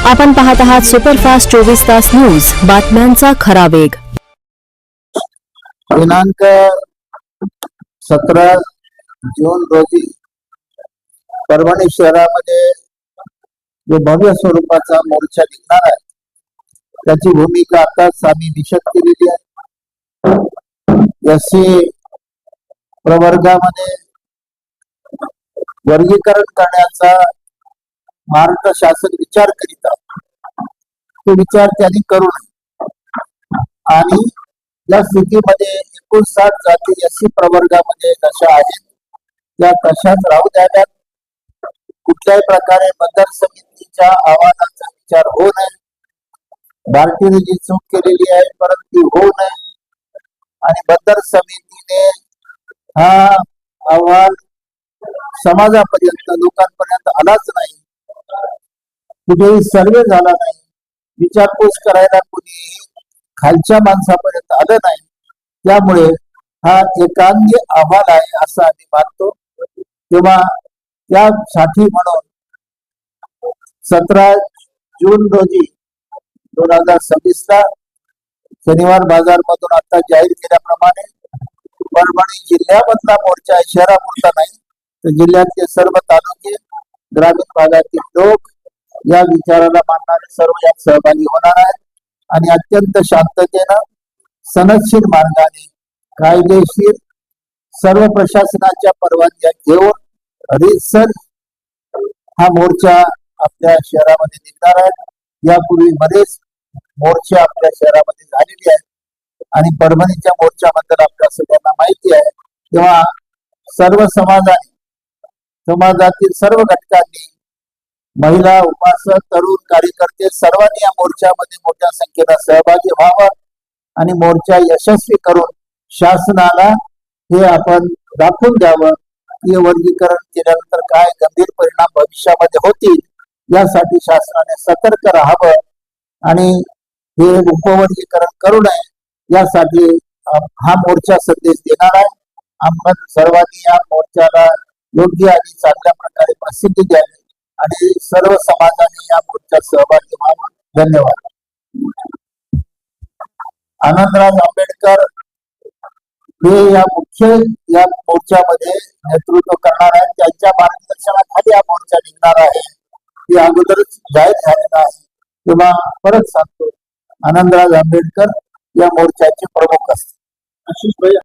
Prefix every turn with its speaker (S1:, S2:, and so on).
S1: आपण पाहत आहात सुपरफास्ट 24 तास न्यूज, बातम्यांचा खरा वेग.
S2: दिनांक 17 जून रोजी परभणी शहरामध्ये जो भव्य स्वरूपाचा मोर्चा निघणार आहे त्याची भूमिका आताच आम्ही निश्चित केलेली आहे. एससी प्रवर्गामध्ये वर्गीकरण करण्याचा महाराष्ट्र शासन विचार करीत आहे. तो विचार त्यांनी करू नये आणि या स्थितीमध्ये 59 जाती एससी प्रवर्गामध्ये जशा आहेत त्या तशाच राहू द्याव्यात. कुठल्याही प्रकारे मतदार समितीच्या आव्हानाचा विचार होऊ नये. भारतीने जी चूक केलेली आहे परंतु ती होऊ नये आणि मतदार समितीने हा अहवाल समाजापर्यंत लोकांपर्यंत आलाच नाही, कुठेही सर्वे झाला नाही, विचारपूस करायला कुणी खालच्या माणसापर्यंत आलं नाही. त्यामुळे हा एकांगी अहवाल आहे असं आम्ही मानतो. तेव्हा त्यासाठी म्हणून 17 जून रोजी 2026 शनिवार बाजार मधून आता जाहीर केल्याप्रमाणे परभणी जिल्ह्यामधला मोर्चा आहे, शहरापुरता नाही तर जिल्ह्यातले सर्व तालुके, ग्रामीण भागातील लोक या विचाराला मानणारे सर्व यात सहभागी होणार आहेत आणि अत्यंत शांततेनं सनदशीर मार्गाने कायदेशीर सर्व प्रशासनाच्या परवानग्या घेऊन रीतसर हा मोर्चा आपल्या शहरामध्ये निघणार आहे. यापूर्वी बरेच मोर्चे आपल्या शहरामध्ये झालेले आहेत आणि परभणीच्या मोर्चाबद्दल आपल्या सगळ्यांना माहिती आहे. तेव्हा सर्व समाजातील सर्व घटकांनी, महिला, उपासक, तरुण, कार्यकर्ते सर्वांनी या मोर्चामध्ये मोठ्या संख्येने सहभागी व्हावं आणि मोर्चा यशस्वी करून शासनाला हे आपण दाखवून द्यावं की वर्गीकरण केल्यानंतर काय गंभीर परिणाम भविष्यामध्ये होतील. यासाठी शासनाने सतर्क राहावं आणि हे उपवर्गीकरण करू नये यासाठी हा मोर्चा संदेश देणार आहे. आपण सर्वांनी या मोर्चाला योग्य आणि चांगल्या प्रकारे प्रसिद्धी द्यावी आणि सर्व समाजाने या मोर्चात सहभागी व्हावं. धन्यवाद. आनंदराज आंबेडकर हे या मोर्चामध्ये नेतृत्व करणार आहेत. त्यांच्या मार्गदर्शनाखाली हा मोर्चा निघणार आहे. हे अगोदरच जाहीर झालेला आहे. तेव्हा परत सांगतो, आनंदराज आंबेडकर या मोर्चाचे प्रमुख असतील. आशिष भैया